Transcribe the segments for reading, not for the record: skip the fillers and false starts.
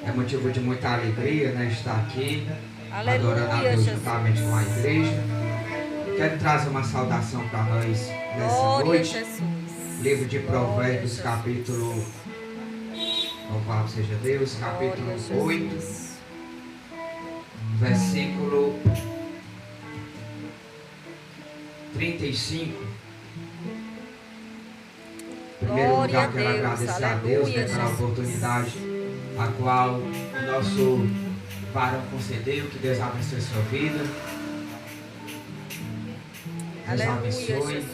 É motivo de muita alegria, né, estar aqui, Aleluia, adorando a Deus Jesus. juntamente com a igreja. Quero trazer uma saudação para nós nessa Glória, noite. Jesus. Livro de Glória, Provérbios, Jesus. capítulo, louvado seja Deus, capítulo Glória, 8, Jesus. versículo 35. Em primeiro Glória lugar, a quero Deus. agradecer a Deus, Aleluia, né, pela Jesus. oportunidade a qual o nosso varão concedeu. Que Deus abençoe sua vida. Deus Aleluia, abençoe. Jesus.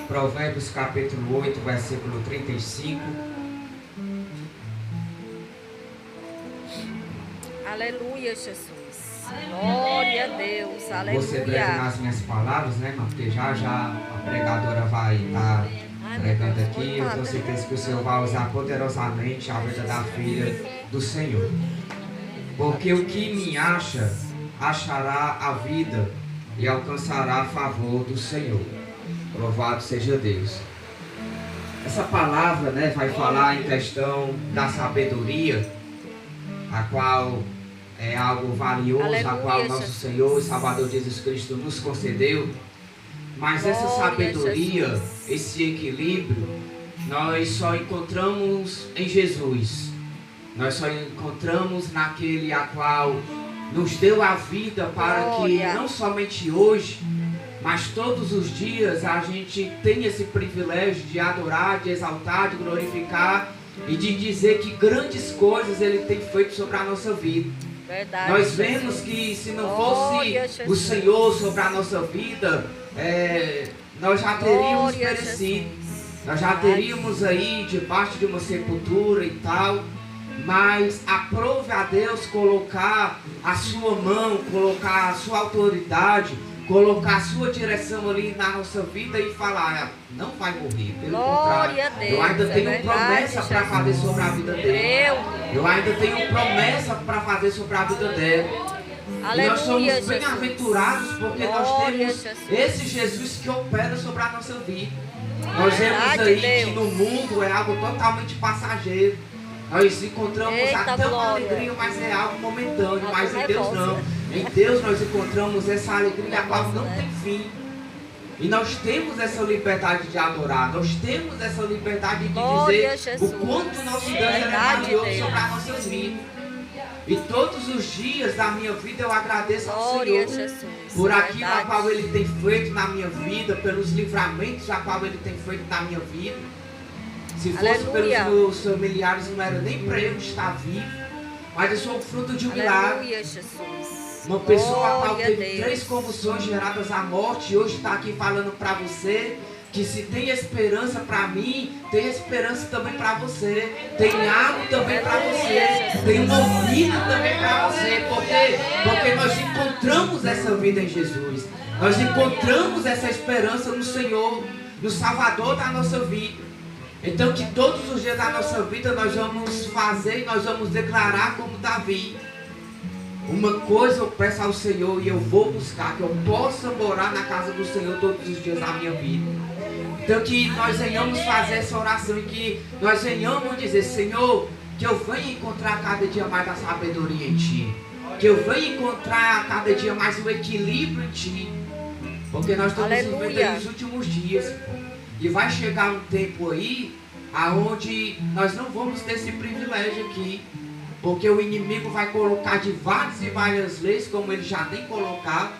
Provérbios capítulo 8, versículo 35. Aleluia, Jesus. Glória a Deus. Vou ser breve Aleluia. nas minhas palavras, né, irmão? Porque já a pregadora vai estar pregando aqui. Eu tenho certeza que o Senhor vai usar poderosamente a vida da filha do Senhor. Porque o que me acha, achará a vida e alcançará a favor do Senhor. Louvado seja Deus. Essa palavra, né, vai falar em questão da sabedoria, a qual é algo valioso, Aleluia, a qual nosso Jesus. Senhor e Salvador Jesus Cristo nos concedeu. Mas essa Glória, sabedoria, Jesus. esse equilíbrio, nós só encontramos em Jesus. Nós só encontramos naquele a qual nos deu a vida para Glória. que não somente hoje, mas todos os dias a gente tenha esse privilégio de adorar, de exaltar, de glorificar e de dizer que grandes coisas Ele tem feito sobre a nossa vida. Verdade, Nós Jesus. vemos que se não Glória, fosse Jesus. o Senhor sobre a nossa vida, nós já teríamos Glória, perecido. Jesus. Nós já teríamos aí debaixo de uma sepultura e tal. Mas aprove a Deus colocar a sua mão, colocar a sua autoridade, colocar a sua direção ali na nossa vida e falar: não vai morrer, pelo Glória contrário, a Deus, eu ainda é tenho verdade, promessa para Jesus. fazer sobre a vida dele. Eu ainda tenho promessa para fazer sobre a vida dela. E nós Aleluia, somos Jesus. bem-aventurados porque nós Glória, temos Jesus. esse Jesus que opera sobre a nossa vida. Nós vemos Verdade, aí Deus. que no mundo é algo totalmente passageiro. Nós encontramos Eita, até uma glória. alegria, mas é algo momentâneo. Algo Mas em Deus nervosa. não. Em Deus nós encontramos essa alegria a qual não tem fim. E nós temos essa liberdade de adorar. Nós temos essa liberdade de Glória a dizer Jesus. o quanto nosso Deus é Verdade, valioso Deus. sobre as nossas vidas. E todos os dias da minha vida eu agradeço ao Glória a Senhor Jesus. por aquilo a Verdade. qual Ele tem feito na minha vida, pelos livramentos a qual Ele tem feito na minha vida. Se fosse Aleluia. pelos meus familiares, não era nem para eu estar vivo, mas eu sou fruto de um milagre. Aleluia, Jesus. Uma pessoa a qual Glória a teve Deus. 3 convulsões geradas à morte e hoje está aqui falando para você que se tem esperança para mim, tem esperança também para você. Tem algo também para você. Tem uma vida também para você. Porque nós encontramos essa vida em Jesus. Nós encontramos essa esperança no Senhor, no Salvador da nossa vida. Então que todos os dias da nossa vida nós vamos fazer e nós vamos declarar como Davi. Uma coisa eu peço ao Senhor e eu vou buscar, que eu possa morar na casa do Senhor todos os dias da minha vida. Então que nós venhamos fazer essa oração e que nós venhamos dizer: Senhor, que eu venha encontrar cada dia mais a sabedoria em Ti. Que eu venha encontrar cada dia mais o equilíbrio em Ti. Porque nós estamos Aleluia. vivendo nos últimos dias. E vai chegar um tempo aí aonde nós não vamos ter esse privilégio aqui. Porque o inimigo vai colocar de várias e várias leis, como ele já tem colocado.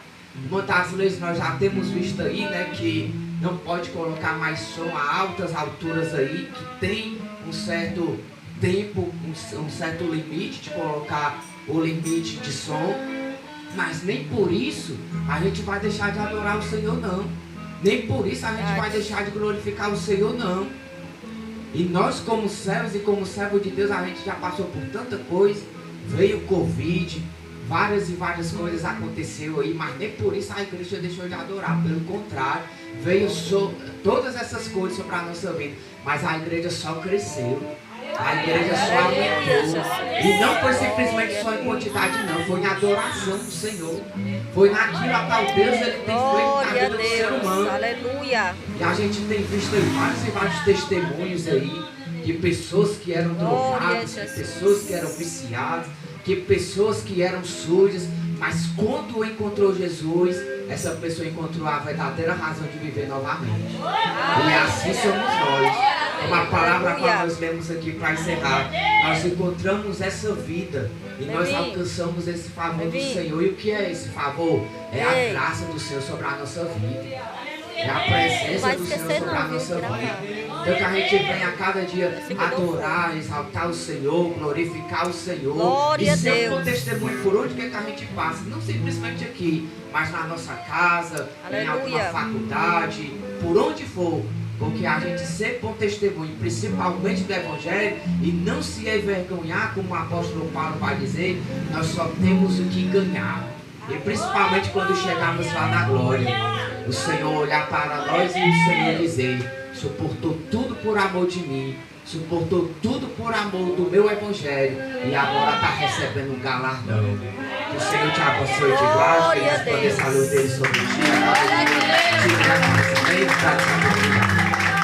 Uma das leis nós já temos visto aí, né? Que não pode colocar mais som a altas alturas aí, que tem um certo tempo, um certo limite de colocar o limite de som. Mas nem por isso a gente vai deixar de adorar o Senhor, não. Nem por isso a gente vai deixar de glorificar o Senhor, não. E nós, como servos e como servo de Deus, a gente já passou por tanta coisa. Veio o Covid, várias e várias coisas aconteceu aí, mas nem por isso a igreja deixou de adorar. Pelo contrário, veio todas essas coisas sobre a nossa vida. Mas a igreja só cresceu. A igreja só aumentou. E não foi simplesmente só em quantidade, não. Foi em adoração do Senhor. Foi naquilo a qual Deus ele tem feito na Glória a vida do ser Deus. humano. Aleluia. E a gente tem visto aí vários e vários testemunhos aí que pessoas que eram Glória a drogadas, que Jesus. pessoas que eram viciadas, que pessoas que eram sujas, mas quando encontrou Jesus, essa pessoa encontrou a verdadeira razão de viver novamente. E assim somos nós. Uma palavra que nós lemos aqui para encerrar. Nós encontramos essa vida e nós alcançamos esse favor do Senhor. E o que é esse favor? É a graça do Senhor sobre a nossa vida. É a presença do Senhor sobre a nossa vida. Então que a gente venha a cada dia adorar, exaltar o Senhor, glorificar o Senhor. Glória E ser um a bom Deus. testemunho por onde quer que a gente passe. Não simplesmente aqui, mas na nossa casa, em alguma Aleluia. faculdade, por onde for. Porque a gente ser bom testemunho, principalmente do Evangelho, e não se envergonhar, como o apóstolo Paulo vai dizer, nós só temos o que ganhar. E principalmente quando chegarmos lá na glória, o Senhor olhar para nós e o Senhor dizer: suportou tudo por amor de mim, suportou tudo por amor do meu Evangelho, e agora está recebendo um galardão. Que o Senhor te abençoe e te guarde, que Ele responda essa luz dele sobre ti, a cada dia te dê a paz. Amém?